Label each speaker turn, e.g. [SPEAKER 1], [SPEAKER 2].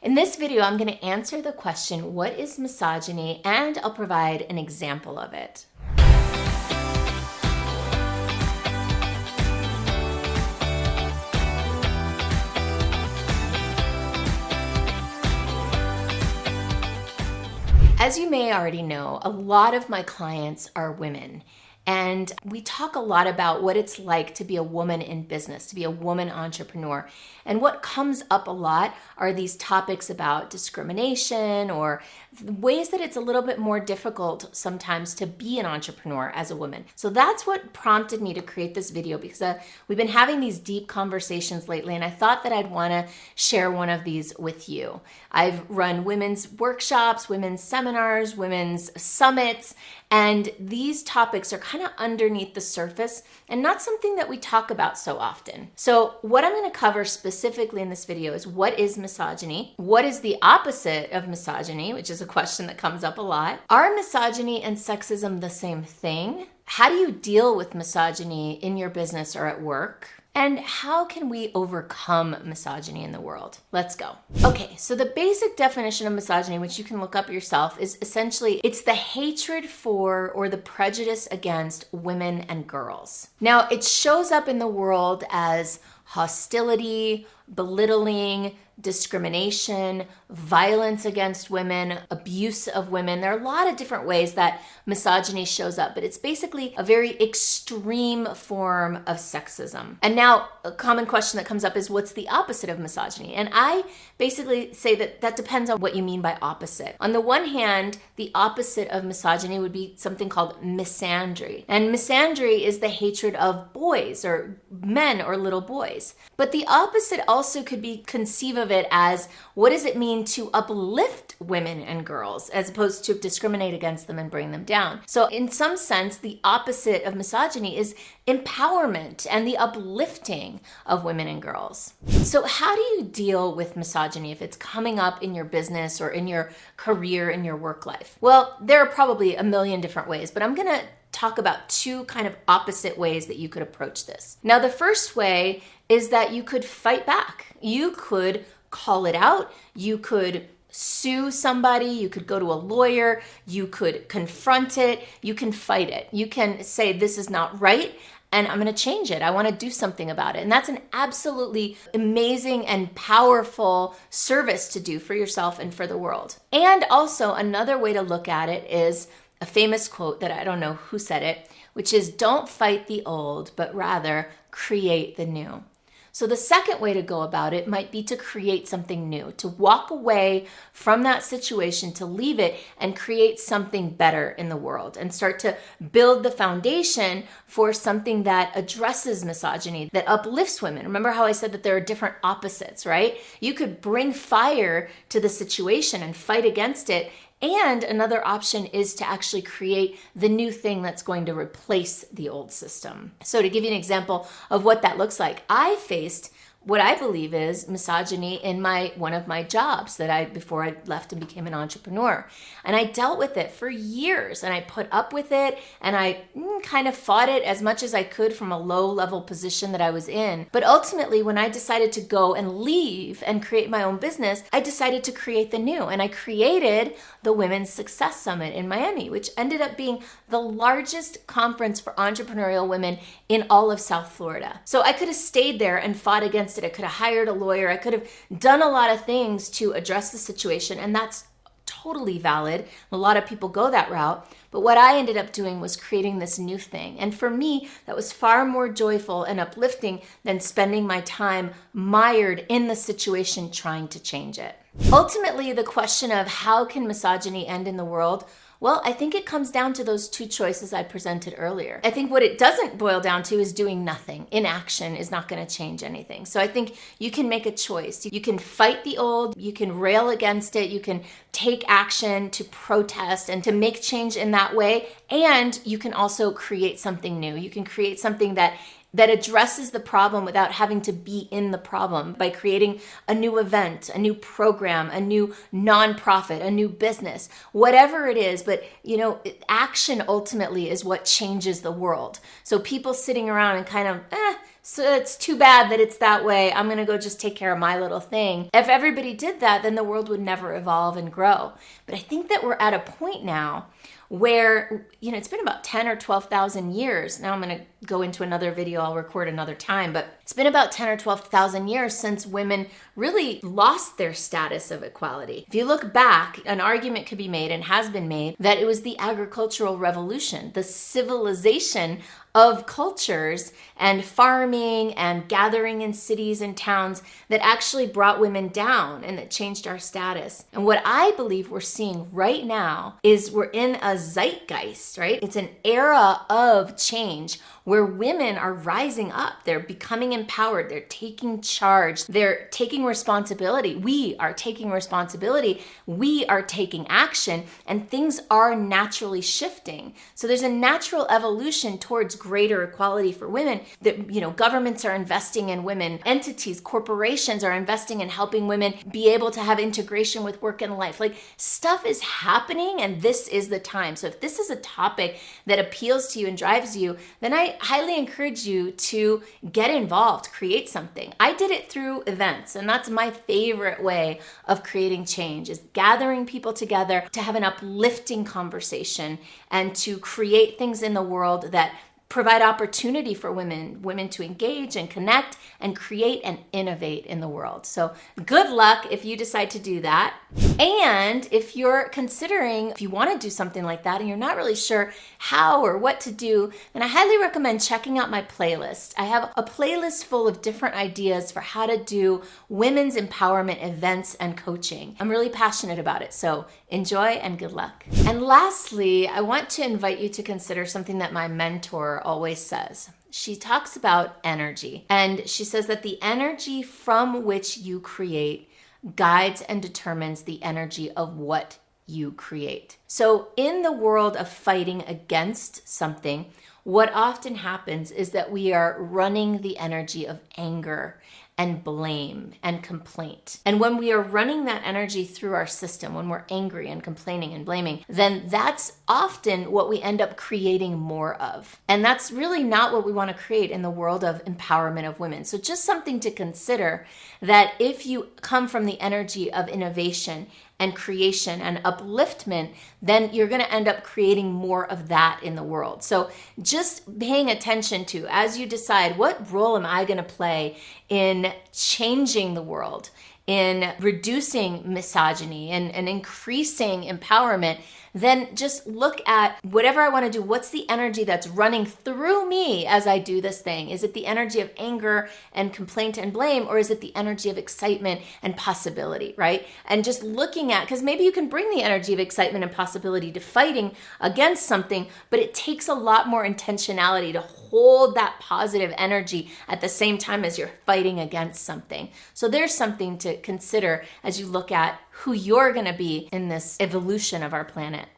[SPEAKER 1] In this video, I'm going to answer the question, what is misogyny? And I'll provide an example of it. As you may already know, a lot of my clients are women. And we talk a lot about what it's like to be a woman in business, to be a woman entrepreneur. And what comes up a lot are these topics about discrimination or ways that it's a little bit more difficult sometimes to be an entrepreneur as a woman. So that's what prompted me to create this video, because we've been having these deep conversations lately, and I thought that I'd want to share one of these with you. I've run women's workshops, women's seminars, women's summits, and these topics are kind of underneath the surface and not something that we talk about so often. So what I'm going to cover specifically in this video is, what is misogyny? What is the opposite of misogyny, which is a question that comes up a lot. Are misogyny and sexism the same thing? How do you deal with misogyny in your business or at work? And how can we overcome misogyny in the world? Let's go. Okay, so the basic definition of misogyny, which you can look up yourself, is essentially it's the hatred for or the prejudice against women and girls. Now, it shows up in the world as hostility, belittling, discrimination, violence against women, abuse of women. There are a lot of different ways that misogyny shows up, but it's basically a very extreme form of sexism. And now a common question that comes up is, what's the opposite of misogyny? And I basically say that that depends on what you mean by opposite. On the one hand, the opposite of misogyny would be something called misandry. And misandry is the hatred of boys or men or little boys. But the opposite also could be conceive of it as, what does it mean to uplift women and girls as opposed to discriminate against them and bring them down? So in some sense, the opposite of misogyny is empowerment and the uplifting of women and girls. So how do you deal with misogyny if it's coming up in your business or in your career, in your work life? Well, there are probably a million different ways, but I'm going to talk about two kind of opposite ways that you could approach this. Now, the first way is that you could fight back. You could call it out. You could sue somebody. You could go to a lawyer. You could confront it. You can fight it. You can say, this is not right, and I'm going to change it. I want to do something about it. And that's an absolutely amazing and powerful service to do for yourself and for the world. And also, another way to look at it is a famous quote that I don't know who said it, which is, don't fight the old, but rather create the new. So the second way to go about it might be to create something new, to walk away from that situation, to leave it and create something better in the world and start to build the foundation for something that addresses misogyny, that uplifts women. Remember how I said that there are different opposites, right? You could bring fire to the situation and fight against it. And another option is to actually create the new thing that's going to replace the old system. So to give you an example of what that looks like, I faced what I believe is misogyny in one of my jobs before I left and became an entrepreneur. And I dealt with it for years, and I put up with it, and I kind of fought it as much as I could from a low-level position that I was in. But ultimately, when I decided to go and leave and create my own business, I decided to create the new, and I created the Women's Success Summit in Miami, which ended up being the largest conference for entrepreneurial women in all of South Florida. So I could have stayed there and fought against it. I could have hired a lawyer. I could have done a lot of things to address the situation, and that's totally valid. A lot of people go that route. But what I ended up doing was creating this new thing. And for me, that was far more joyful and uplifting than spending my time mired in the situation trying to change it. Ultimately, the question of how can misogyny end in the world? Well, I think it comes down to those two choices I presented earlier. I think what it doesn't boil down to is doing nothing. Inaction is not going to change anything. So I think you can make a choice. You can fight the old, you can rail against it, you can take action to protest and to make change in that way, and you can also create something new. You can create something that addresses the problem without having to be in the problem, by creating a new event, a new program, a new nonprofit, a new business, whatever it is. But, action ultimately is what changes the world. So people sitting around and kind of, So it's too bad that it's that way. I'm going to go just take care of my little thing. If everybody did that, then the world would never evolve and grow. But I think that we're at a point now where, it's been about 10 or 12,000 years. Now I'm going to go into another video I'll record another time, but it's been about 10 or 12,000 years since women really lost their status of equality. If you look back, an argument could be made and has been made that it was the agricultural revolution, the civilization of cultures and farming and gathering in cities and towns that actually brought women down and that changed our status. And what I believe we're seeing right now is we're in a zeitgeist, right? It's an era of change where women are rising up. They're becoming empowered. They're taking charge. They're taking responsibility. We are taking responsibility. We are taking action, and things are naturally shifting. So there's a natural evolution towards greater equality for women. That, governments are investing in women. Entities, corporations are investing in helping women be able to have integration with work and life. Like, stuff is happening, and this is the time. So if this is a topic that appeals to you and drives you, then I highly encourage you to get involved, create something. I did it through events, and that's my favorite way of creating change, is gathering people together to have an uplifting conversation and to create things in the world that provide opportunity for women to engage and connect and create and innovate in the world. So good luck if you decide to do that. And if you're considering, if you want to do something like that and you're not really sure how or what to do, then I highly recommend checking out my playlist. I have a playlist full of different ideas for how to do women's empowerment events and coaching. I'm really passionate about it, so enjoy and good luck. And lastly, I want to invite you to consider something that my mentor always says. She talks about energy, and she says that the energy from which you create guides and determines the energy of what you create. So in the world of fighting against something, what often happens is that we are running the energy of anger and blame and complaint. And when we are running that energy through our system, when we're angry and complaining and blaming, then that's often what we end up creating more of. And that's really not what we want to create in the world of empowerment of women. So just something to consider, that if you come from the energy of innovation and creation and upliftment, then you're going to end up creating more of that in the world. So just paying attention to, as you decide, what role am I going to play in changing the world, in reducing misogyny and increasing empowerment, then just look at whatever I want to do. What's the energy that's running through me as I do this thing? Is it the energy of anger and complaint and blame, or is it the energy of excitement and possibility, right? And just looking at, because maybe you can bring the energy of excitement and possibility to fighting against something, but it takes a lot more intentionality to hold that positive energy at the same time as you're fighting against something. So there's something to consider as you look at who you're going to be in this evolution of our planet.